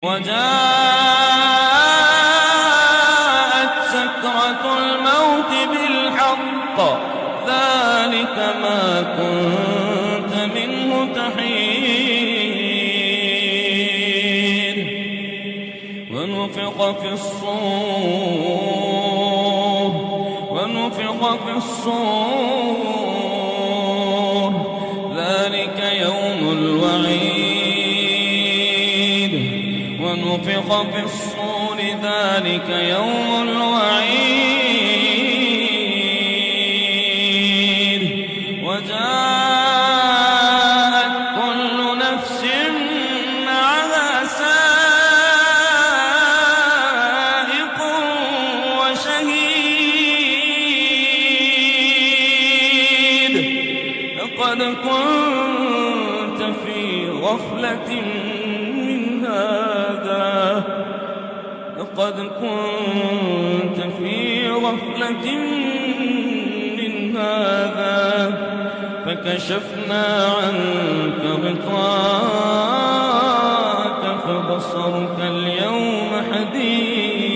وجاءت سكرة الموت بالحق ذلك ما كنت منه تحيد ونفخ في الصور ذلك يوم الوعيد ونفخ في الصور ذلك يوم الوعيد وجاءت كل نفس معها سائق وشهيد لقد كنت في غفلة من هذا فكشفنا عنك غطاءك فبصرك اليوم حديد